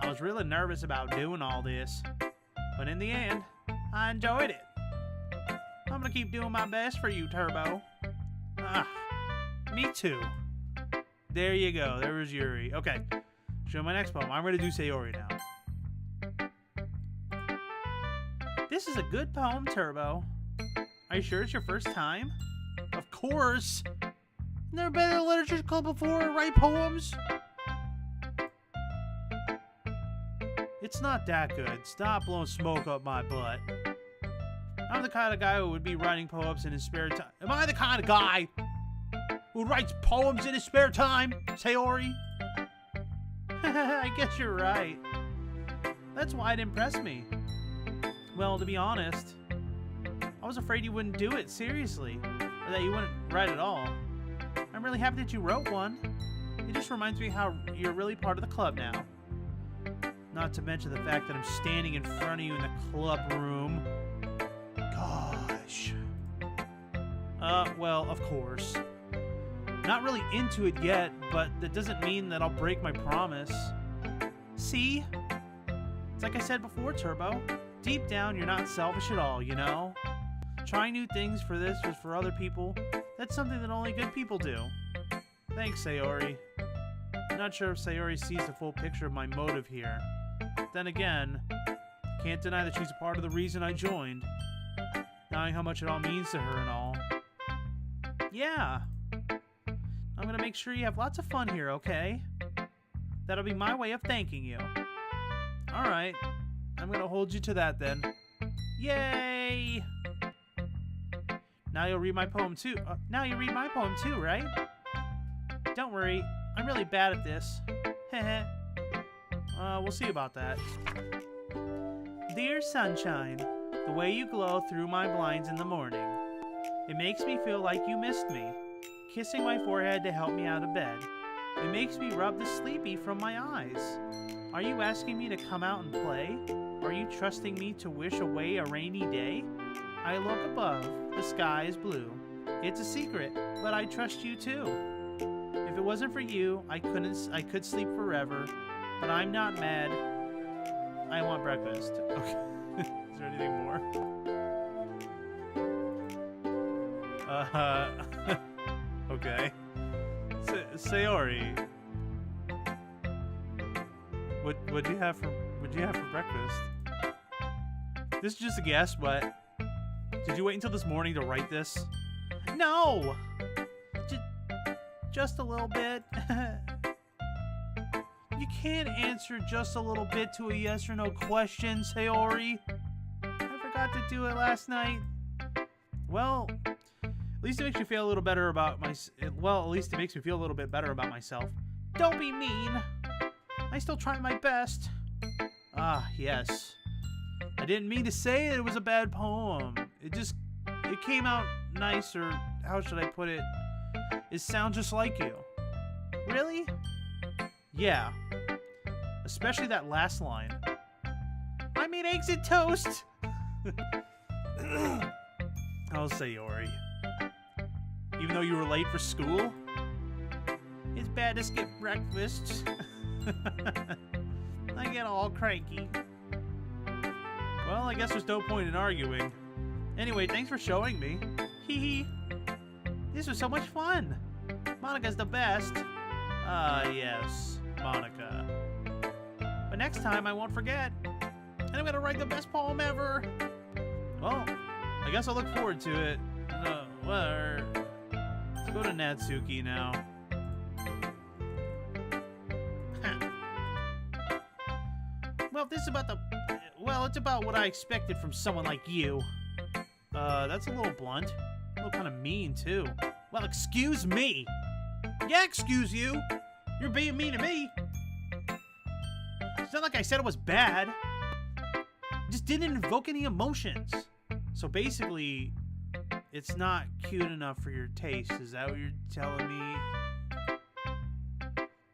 I was really nervous about doing all this, but in the end, I enjoyed it. I'm gonna keep doing my best for you, Turbo. Me too. There you go. There was Yuri. Okay, show my next poem. I'm gonna do Sayori now. This is a good poem, Turbo. Are you sure it's your first time? Of course. Never been in a literature club before and write poems? It's not that good. Stop blowing smoke up my butt. I'm the kind of guy who would be writing poems in his spare time. Am I the kind of guy who writes poems in his spare time, Sayori? I guess you're right. That's why it impressed me. Well, to be honest, I was afraid you wouldn't do it seriously, or that you wouldn't write at all. I'm really happy that you wrote one. It just reminds me how you're really part of the club now. Not to mention the fact that I'm standing in front of you in the club room. Gosh. Well, of course. Not really into it yet, but that doesn't mean that I'll break my promise. See? It's like I said before, Turbo. Deep down, you're not selfish at all, you know? Trying new things for this or for other people, that's something that only good people do. Thanks, Sayori. I'm not sure if Sayori sees the full picture of my motive here. Then again, can't deny that she's a part of the reason I joined. Knowing how much it all means to her and all. Yeah. I'm gonna make sure you have lots of fun here, okay? That'll be my way of thanking you. Alright. I'm gonna hold you to that then. Yay! Now you'll read my poem too. Now you read my poem too, right? Don't worry, I'm really bad at this. Heh. We'll see about that. Dear sunshine, the way you glow through my blinds in the morning. It makes me feel like you missed me, kissing my forehead to help me out of bed. It makes me rub the sleepy from my eyes. Are you asking me to come out and play? Are you trusting me to wish away a rainy day? I look above, the sky is blue. It's a secret, but I trust you too. If it wasn't for you, I could sleep forever, but I'm not mad. I want breakfast. Okay. Is there anything more? Okay. Sayori. What'd you have for breakfast? This is just a guess, but did you wait until this morning to write this? No! Just a little bit. You can't answer just a little bit to a yes or no question, Sayori. I forgot to do it last night. Well, at least it makes me feel a little better about at least it makes me feel a little bit better about myself. Don't be mean. I still try my best. Ah, yes. I didn't mean to say it was a bad poem. It came out nice, or how should I put it? It sounds just like you. Really? Yeah. Especially that last line. I made eggs and toast! Oh, Sayori. Even though you were late for school? It's bad to skip breakfast. I get all cranky. Well, I guess there's no point in arguing. Anyway, thanks for showing me. Hee hee. This was so much fun. Monica's the best. Yes, Monica. But next time I won't forget. And I'm gonna write the best poem ever. Well, I guess I'll look forward to it. Let's go to Natsuki now. Well, it's about what I expected from someone like you. That's a little blunt. A little kind of mean, too. Well, excuse me. Yeah, excuse you. You're being mean to me. It's not like I said it was bad. Just didn't invoke any emotions. So basically, it's not cute enough for your taste. Is that what you're telling me?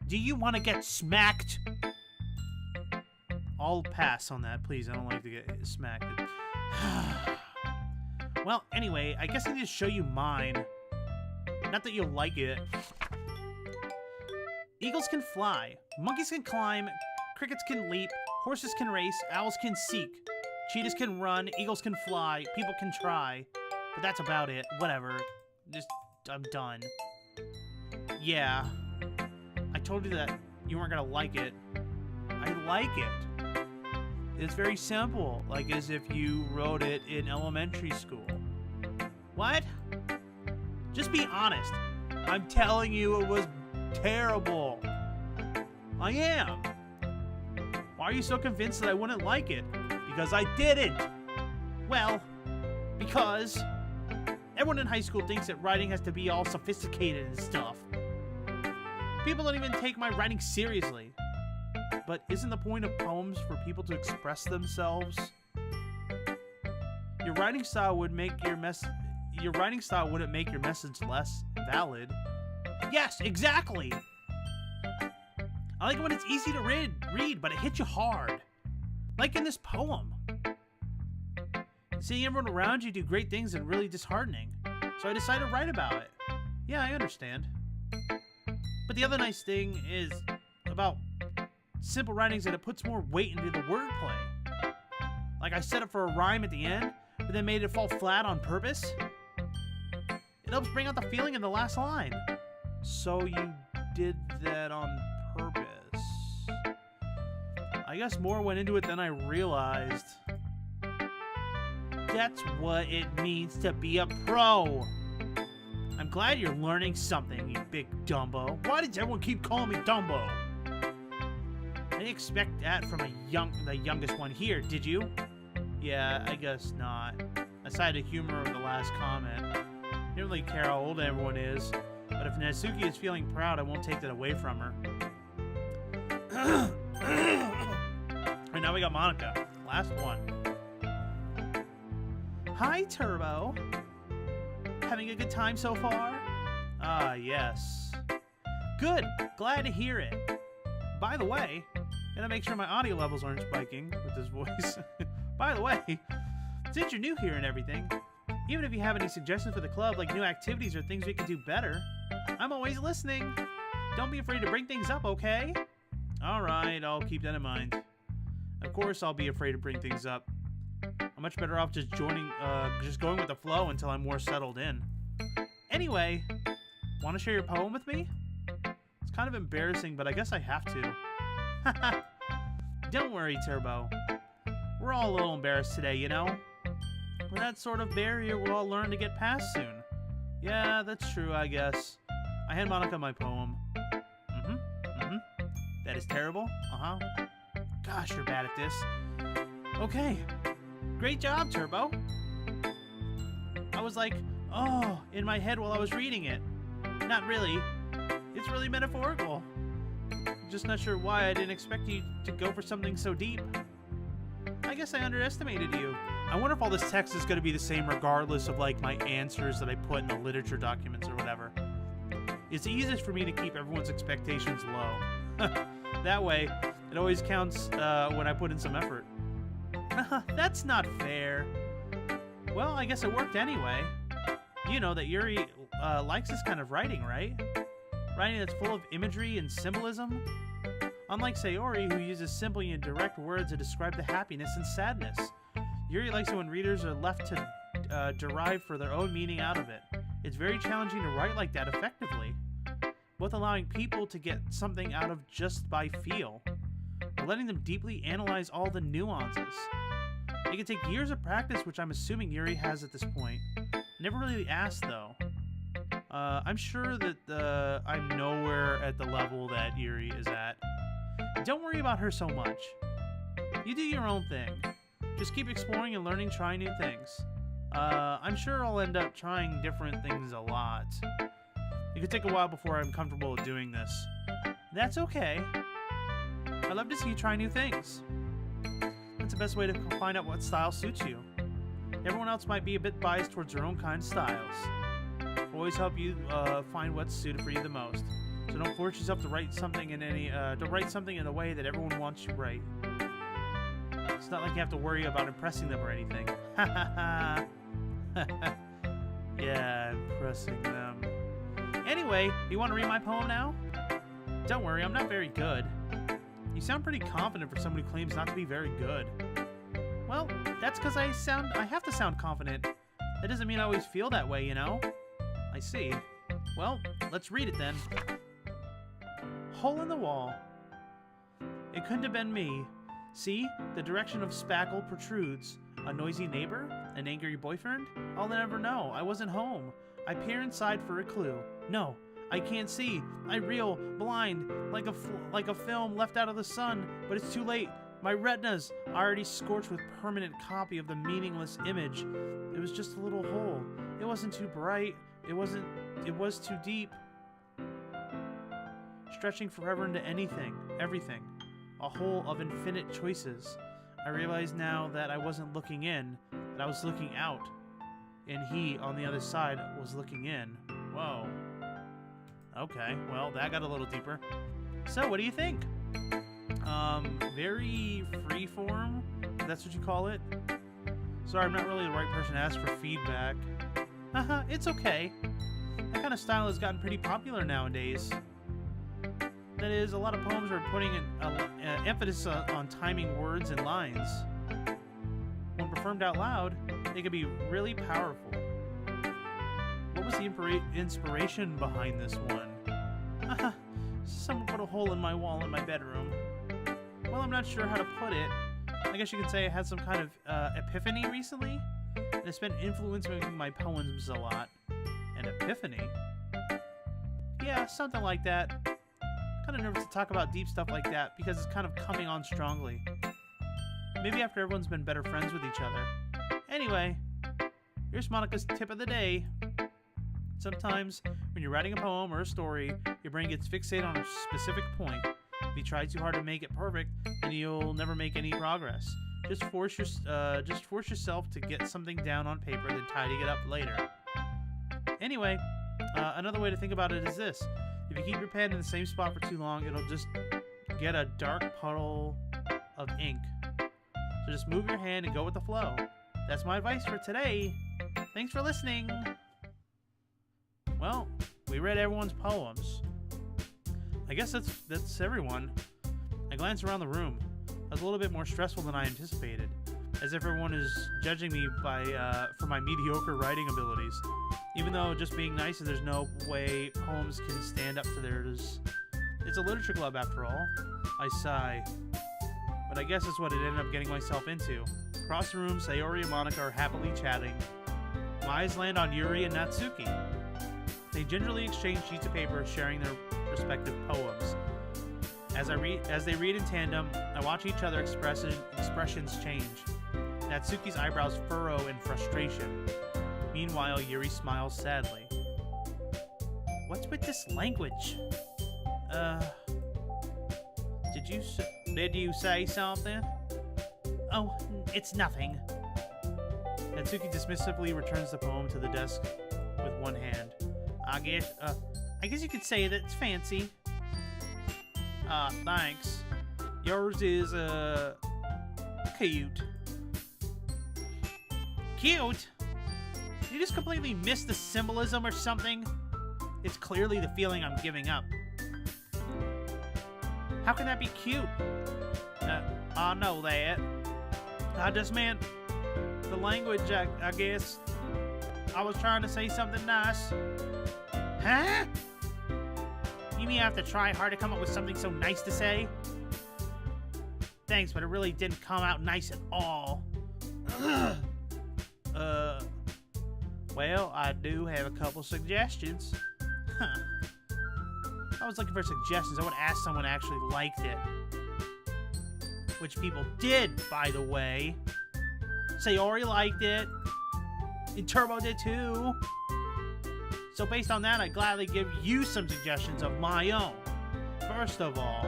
Do you want to get smacked? I'll pass on that, please. I don't like to get smacked. Well, anyway, I guess I need to show you mine. Not that you'll like it. Eagles can fly. Monkeys can climb. crickets can leap, horses can race, owls can seek, cheetahs can run, eagles can fly, people can try. But that's about it. Whatever. I'm done. Yeah. I told you that you weren't gonna like it. I like it. It's very simple, like as if you wrote it in elementary school. What? Just be honest. I'm telling you it was terrible. I am. Why are you so convinced that I wouldn't like it? Because I didn't. Well, because everyone in high school thinks that writing has to be all sophisticated and stuff. People don't even take my writing seriously. But isn't the point of poems for people to express themselves? Your writing style wouldn't make your message less valid. Yes, exactly. I like it when it's easy to read, but it hits you hard. Like in this poem. Seeing everyone around you do great things is really disheartening. So I decided to write about it. Yeah, I understand. But the other nice thing is about simple writing is that it puts more weight into the wordplay. Like I set it for a rhyme at the end, but then made it fall flat on purpose. It helps bring out the feeling in the last line. So you did that on purpose. I guess more went into it than I realized. That's what it means to be a pro. I'm glad you're learning something, you big Dumbo. Why does everyone keep calling me Dumbo? I didn't expect that from the youngest one here, did you? Yeah, I guess not. Aside the humor of the last comment. I don't really care how old everyone is, but if Natsuki is feeling proud, I won't take that away from her. And now we got Monica. Last one. Hi, Turbo. Having a good time so far? Ah, yes. Good. Glad to hear it. By the way, gotta make sure my audio levels aren't spiking with this voice. By the way, since you're new here and everything, even if you have any suggestions for the club, like new activities or things we could do better, I'm always listening. Don't be afraid to bring things up, okay? Alright, I'll keep that in mind. Of course I'll be afraid to bring things up. I'm much better off just going with the flow until I'm more settled in. Anyway, want to share your poem with me? It's kind of embarrassing, but I guess I have to. Don't worry, Turbo. We're all a little embarrassed today, you know? But that sort of barrier we'll all learn to get past soon. Yeah, that's true, I guess. I hand Monica my poem. That is terrible? Uh-huh. Gosh, you're bad at this. Okay. Great job, Turbo. I was like, oh, in my head while I was reading it. Not really. It's really metaphorical. Just not sure why I didn't expect you to go for something so deep. I guess I underestimated you. I wonder if all this text is going to be the same regardless of like my answers that I put in the literature documents or whatever. It's easiest for me to keep everyone's expectations low. That way, it always counts when I put in some effort. That's not fair. Well, I guess it worked anyway. You know that Yuri likes this kind of writing, right? Writing that's full of imagery and symbolism. Unlike Sayori, who uses simple and direct words to describe the happiness and sadness. Yuri likes it when readers are left to derive for their own meaning out of it. It's very challenging to write like that effectively, both allowing people to get something out of just by feel, or letting them deeply analyze all the nuances. It can take years of practice, which I'm assuming Yuri has at this point. Never really asked, though. I'm sure that I'm nowhere at the level that Yuri is at. Don't worry about her so much. You do your own thing. Just keep exploring and learning, trying new things. I'm sure I'll end up trying different things a lot. It could take a while before I'm comfortable with doing this. That's okay. I love to see you try new things. That's the best way to find out what style suits you. Everyone else might be a bit biased towards their own kind of styles. Always help you find what's suited for you the most. So don't force yourself to write something in a way that everyone wants you to write. It's not like you have to worry about impressing them or anything. Ha ha ha. Yeah, impressing them. Anyway, you want to read my poem now? Don't worry, I'm not very good. You sound pretty confident for someone who claims not to be very good. Well, that's because I have to sound confident. That doesn't mean I always feel that way, you know? I see. Well, let's read it then. Hole in the wall. It couldn't have been me. See, the direction of spackle protrudes. A noisy neighbor? An angry boyfriend? I'll never know. I wasn't home. I peer inside for a clue. No, I can't see. I reel, blind, like a film left out of the sun. But it's too late. My retina's already scorched with permanent copy of the meaningless image. It was just a little hole. It wasn't too bright. It was too deep. Stretching forever into anything, everything. A hole of infinite choices. I realize now that I wasn't looking in, that I was looking out. And he, on the other side, was looking in. Whoa. Okay, well, that got a little deeper. So, what do you think? Very freeform, if that's what you call it. Sorry, I'm not really the right person to ask for feedback. Haha, it's okay. That kind of style has gotten pretty popular nowadays. That is, a lot of poems are putting an emphasis on timing words and lines. When performed out loud, they can be really powerful. What was the inspiration behind this one? Someone put a hole in my wall in my bedroom. Well, I'm not sure how to put it. I guess you could say I had some kind of epiphany recently, and it's been influencing my poems a lot. An epiphany? Yeah, something like that. Kind of nervous to talk about deep stuff like that because it's kind of coming on strongly. Maybe after everyone's been better friends with each other. Anyway, here's Monica's tip of the day. Sometimes, when you're writing a poem or a story, your brain gets fixated on a specific point. If you try too hard to make it perfect, then you'll never make any progress. Just force yourself to get something down on paper, then tidying it up later. Anyway, another way to think about it is this. If you keep your pen in the same spot for too long, it'll just get a dark puddle of ink. So just move your hand and go with the flow. That's my advice for today. Thanks for listening. Well, we read everyone's poems. I guess that's everyone. I glanced around the room. That was a little bit more stressful than I anticipated, as if everyone is judging me for my mediocre writing abilities. Even though just being nice and there's no way poems can stand up to theirs. It's a literature club after all. I sigh. But I guess it's what it ended up getting myself into. Across the room, Sayori and Monica are happily chatting. My eyes land on Yuri and Natsuki. They gingerly exchange sheets of paper, sharing their respective poems. As they read in tandem, I watch each other expressions change. Natsuki's eyebrows furrow in frustration. Meanwhile, Yuri smiles sadly. What's with this language? Did you say something? Oh, it's nothing. Natsuki dismissively returns the poem to the desk with one hand. I guess you could say that it's fancy. Thanks. Yours is, cute. Cute? You just completely missed the symbolism or something? It's clearly the feeling I'm giving up. How can that be cute? I know that. I just meant the language, I guess. I was trying to say something nice. Huh? You mean I have to try hard to come up with something so nice to say? Thanks, but it really didn't come out nice at all. Well, I do have a couple suggestions. Huh. If I was looking for suggestions, I would ask someone who actually liked it. Which people did, by the way. Sayori liked it. And Turbo did too. So based on that, I'd gladly give you some suggestions of my own. First of all,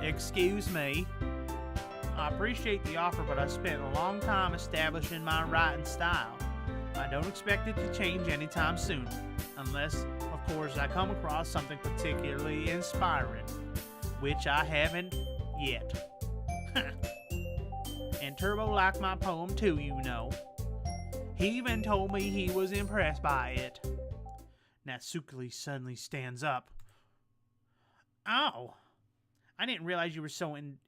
excuse me. I appreciate the offer, but I spent a long time establishing my writing style. I don't expect it to change anytime soon, unless, of course, I come across something particularly inspiring, which I haven't yet. And Turbo liked my poem too, you know. He even told me he was impressed by it. Natsuki suddenly stands up. Oh, I didn't realize you were so invested